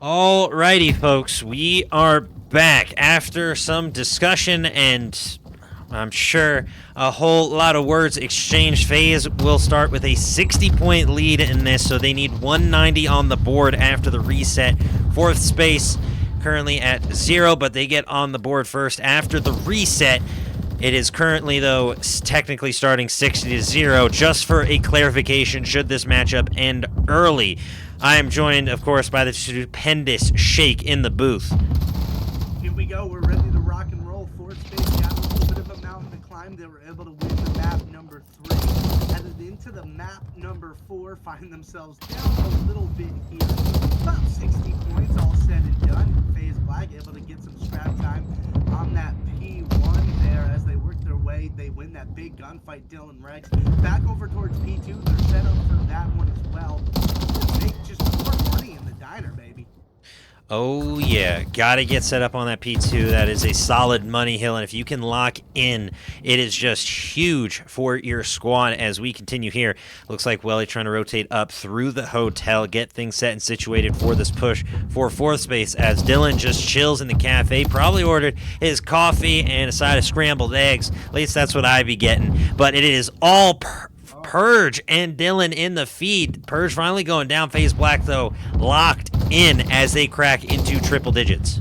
Alrighty, folks, we are back after some discussion and I'm sure a whole lot of words exchanged. FaZe will start with a 60-point lead in this, so they need 190 on the board after the reset. Fourth space currently at 0, but they get on the board first after the reset. It is currently, though, technically starting 60-0. Just for a clarification, should this matchup end early. I am joined, of course, by the stupendous Shake in the booth. Here we go. We're ready to rock and roll. Fourth space got a little bit of a mountain to climb. They were able to win the map number 3. Headed into the map number 4, find themselves down a little bit here. About 60 points, all said and done. FaZe Black able to get some scrap time on that P1 there as they work their way. They win that big gunfight. Dylan Rex back over towards P2. They're set up for that one as well. Make just more money in the diner, baby. Oh yeah, gotta get set up on that P2. That is a solid money hill, and if you can lock in, it is just huge for your squad as we continue here. Looks like Welly trying to rotate up through the hotel, get things set and situated for this push for fourth space as Dylan just chills in the cafe, probably ordered his coffee and a side of scrambled eggs. At least that's what I be getting, but it is all Purge and Dylan in the feed. Purge finally going down. FaZe Black, though, locked in as they crack into triple digits.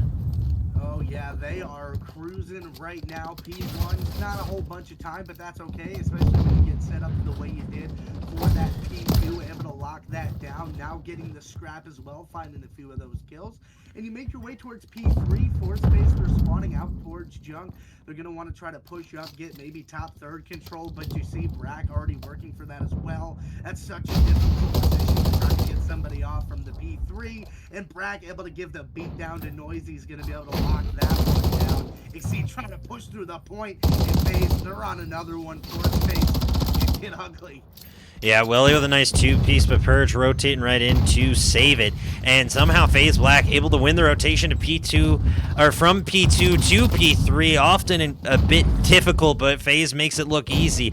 Oh, yeah, they are cruising right now. P1, not a whole bunch of time, but that's okay, especially when you get set up the way you did for that P2, able to lock that down. Now getting the scrap as well, finding a few of those kills. And you make your way towards P3, fourth space. They're spawning out towards Junk. They're going to want to try to push up, get maybe top third control, but you see Brack already working for that as well. That's such a difficult position to try to get somebody off from the P3, and Brack able to give the beat down to Noisy. He's going to be able to lock that one down. You see trying to push through the point in FaZe. They're on another one, fourth space. It get ugly. Yeah, Welly with a nice two-piece, but Purge rotating right in to save it. And somehow FaZe Black able to win the rotation to P2, or from P2 to P3, often a bit difficult, but FaZe makes it look easy.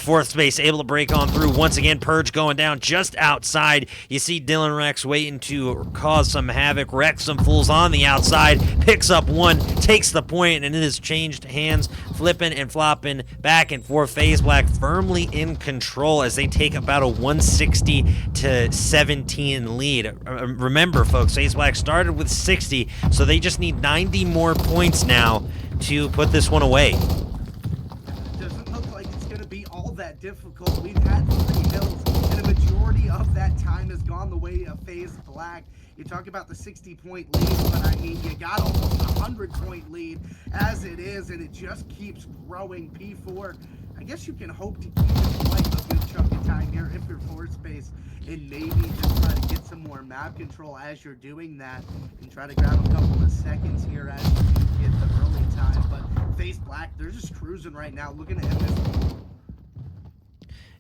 Fourth space able to break on through. Once again, Purge going down just outside. You see Dylan Rex waiting to cause some havoc, wreck some fools on the outside, picks up one, takes the point, and it has changed hands, flipping and flopping back and forth. FaZe Black firmly in control as they take about a 160 to 17 lead. Remember, folks, FaZe Black started with 60, so they just need 90 more points now to put this one away. That difficult. We've had 3 hills, and a majority of that time has gone the way of FaZe Black. You talk about the 60-point lead, but I mean, you got almost a 100-point lead as it is, and it just keeps growing. P4, I guess you can hope to keep it quite a good chunk of time here if you're fourth space, and maybe just try to get some more map control as you're doing that, and try to grab a couple of seconds here as you get the early time. But FaZe Black, they're just cruising right now, looking to end this.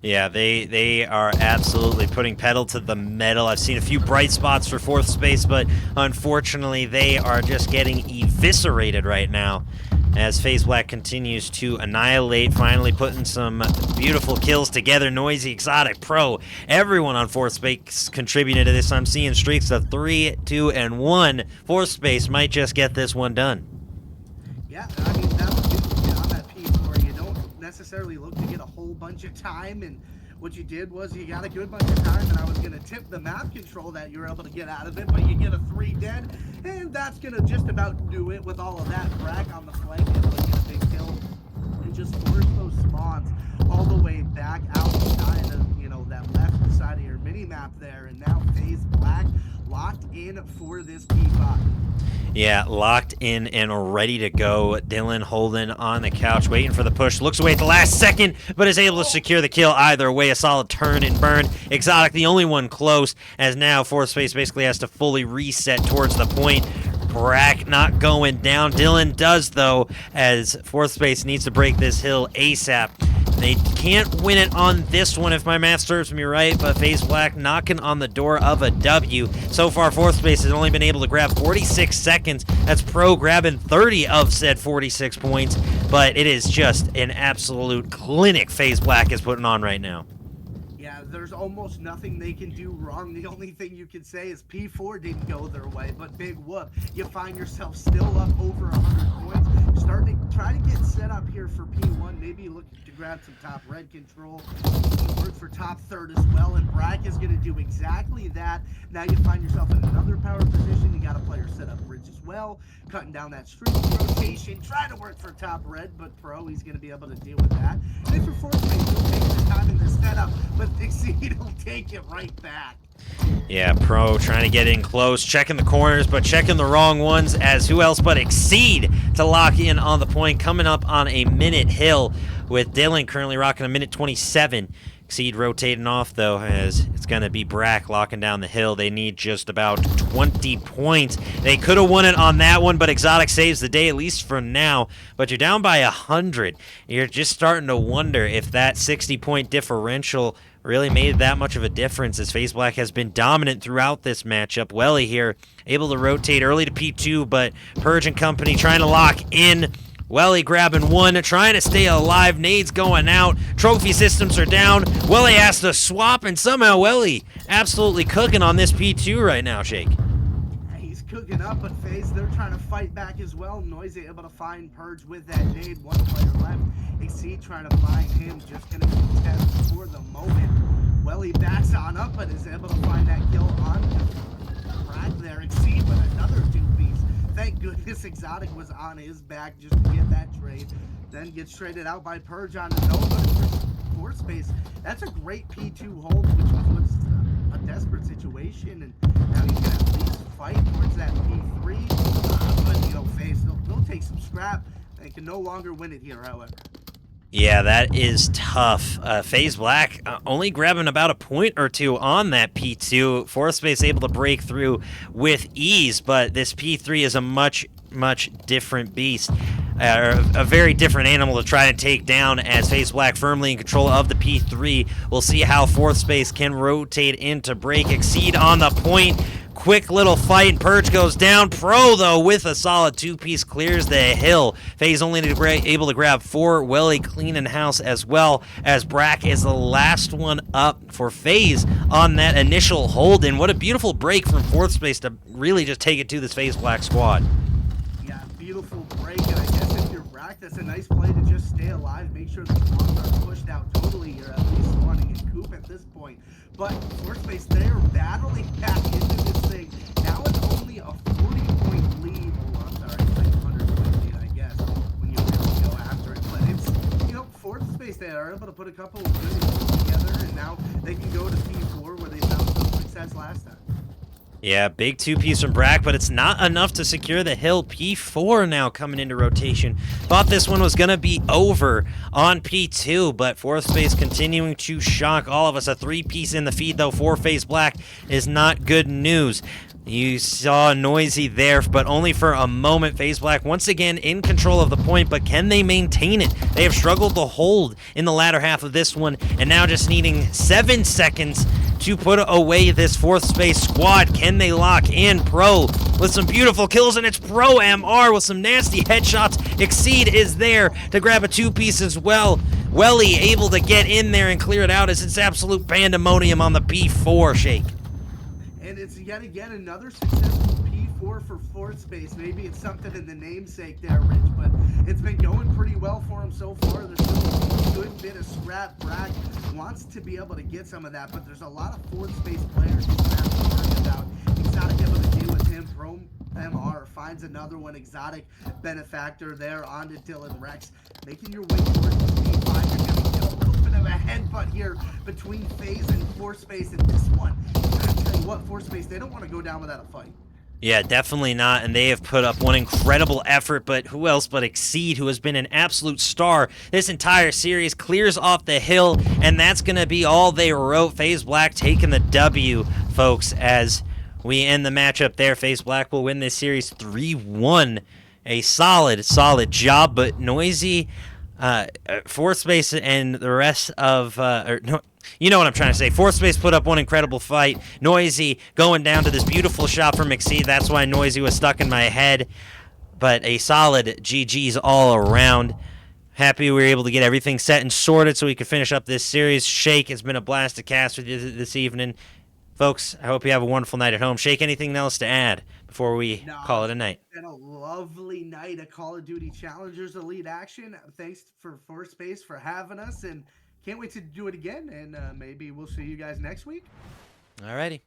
Yeah, they are absolutely putting pedal to the metal. I've seen a few bright spots for fourth space, but unfortunately they are just getting eviscerated right now as FaZe Black continues to annihilate, finally putting some beautiful kills together. Noisy, Exotic, Pro, everyone on fourth space contributed to this. I'm seeing streaks of 3, 2, and 1. Fourth space might just get this one done. Yeah, I mean, that was good on that piece where you don't necessarily look to get a whole bunch of time, and what you did was you got a good bunch of time, and I was going to tip the map control that you were able to get out of it, but you get a 3 dead, and that's going to just about do it with all of that. Brack on the flank, able to get a big kill, and just force those spawns all the way back outside of, you know, that left side of your mini-map there, and now FaZe Black locked in for this P5. Yeah, locked in and ready to go. Dylan holding on the couch, waiting for the push. Looks away at the last second, but is able to secure the kill either way. A solid turn and burn. Exotic, the only one close, as now fourth space basically has to fully reset towards the point. Brack not going down. Dylan does, though, as fourth space needs to break this hill ASAP. They can't win it on this one if my math serves me right, but FaZe Black knocking on the door of a W. So far, fourth space has only been able to grab 46 seconds. That's Pro grabbing 30 of said 46 points, but it is just an absolute clinic FaZe Black is putting on right now. Yeah, there's almost nothing they can do wrong. The only thing you can say is P4 didn't go their way, but big whoop. You find yourself still up over 100 points. Starting to try to get set up here for P1. Maybe looking to grab some top red control. Work for top third as well, and Brack is going to do exactly that. Now you find yourself in another power position. You got a player set up bridge as well, cutting down that streak rotation, trying to work for top red, but Pro, he's going to be able to deal with that. And if you're fortunate, he'll take the time in this setup, but Exceed will take it right back. Yeah, Pro trying to get in close, checking the corners, but checking the wrong ones, as who else but Exceed to lock in on the point, coming up on a minute hill, with Dylan currently rocking a minute 27. Exceed rotating off, though, as it's going to be Brack locking down the hill. They need just about 20 points. They could have won it on that one, but Exotic saves the day, at least for now. But you're down by 100. You're just starting to wonder if that 60-point differential really made that much of a difference, as FaZe Black has been dominant throughout this matchup. Welly here, able to rotate early to P2, but Purge and company trying to lock in. Welly grabbing one, trying to stay alive. Nades going out. Trophy systems are down. Welly has to swap, and somehow Welly absolutely cooking on this P2 right now, Shake. He's cooking up, but FaZe, they're trying to fight back as well. Noisy able to find Purge with that nade. One player left. Exceed trying to find him. Just going to contest for the moment. Welly backs on up, but is able to find that kill on Brack there. Exceed with another two-piece. Thank goodness Exotic was on his back just to get that trade. Then gets traded out by Purge on his own, but for Fort Space, that's a great P2 hold, which was a desperate situation, and now you can at least fight towards that P3. But, you know, FaZe, they'll take some scrap. They can no longer win it here, however. Yeah, that is tough. FaZe Black only grabbing about a point or two on that P2. Force Space able to break through with ease, but this P3 is a much different beast. A very different animal to try and take down, as FaZe Black firmly in control of the P3. We'll see how Fourth Space can rotate into break. Exceed on the point. Quick little fight. Purge goes down. Pro, though, with a solid two-piece, clears the hill. FaZe only able to grab 4. Welly cleaning house, as well as Brack is the last one up for FaZe on that initial hold. And what a beautiful break from Fourth Space to really just take it to this FaZe Black squad. Yeah, beautiful break. And I guess if you're Brack, that's a nice play to just stay alive. Make sure the bombs aren't pushed out totally. You're at least wanting a coup at this point. But Fourth Space, they're battling back into this thing. Now it's only a 40-point lead. Oh, I'm sorry, it's like a 100-point lead, I guess, when you really go after it. But it's, you know, Fourth Space, they are able to put a couple of good goals together, and now they can go to P4 where they found some success last time. Yeah, big two-piece from Brack, but it's not enough to secure the hill. P4 now coming into rotation. Thought this one was going to be over on P2, but Fourth Space continuing to shock all of us. A three-piece in the feed, though, for FaZe Black is not good news. You saw Noisy there, but only for a moment. FaZe Black once again in control of the point, but can they maintain it? They have struggled to hold in the latter half of this one, and now just needing 7 seconds to put away this Fourth Space squad. Can they lock in? Pro with some beautiful kills, and it's Pro MR with some nasty headshots. Exceed is there to grab a two-piece as well. Welly able to get in there and clear it out, as it's absolute pandemonium on the P4, Shake. And it's yet again another successful P4 for Fourth Space. Maybe it's something in the namesake there, Rich, but it's been going pretty well for him so far. There's still a good bit of scrap. Brack wants to be able to get some of that, but there's a lot of Fourth Space players he's going to have to worry about. Exotic able to deal with him. Pro MR finds another one. Exotic benefactor there onto Dylan Rex. Making your way towards the P5. You're going to get a little bit of a headbutt here between FaZe and Fourth Space in this one. What, Fourth Space, they don't want to go down without a fight. Yeah, definitely not, and they have put up one incredible effort, but who else but Exceed, who has been an absolute star this entire series, clears off the hill, and that's going to be all they wrote. FaZe Black taking the W, folks, as we end the matchup there. FaZe Black will win this series 3-1. A solid job, but Noisy, Fourth Space, and the rest of... You know what I'm trying to say. Fourth Space put up one incredible fight. Noisy going down to this beautiful shot from Exceed. That's why Noisy was stuck in my head. But a solid GG's all around. Happy we were able to get everything set and sorted so we could finish up this series. Shake, it's been a blast to cast with you this evening. Folks, I hope you have a wonderful night at home. Shake, anything else to add before we No, call it it's a night? been a lovely night of Call of Duty Challengers Elite Action. Thanks for Space for having us, and can't wait to do it again. And maybe we'll see you guys next week. Alrighty.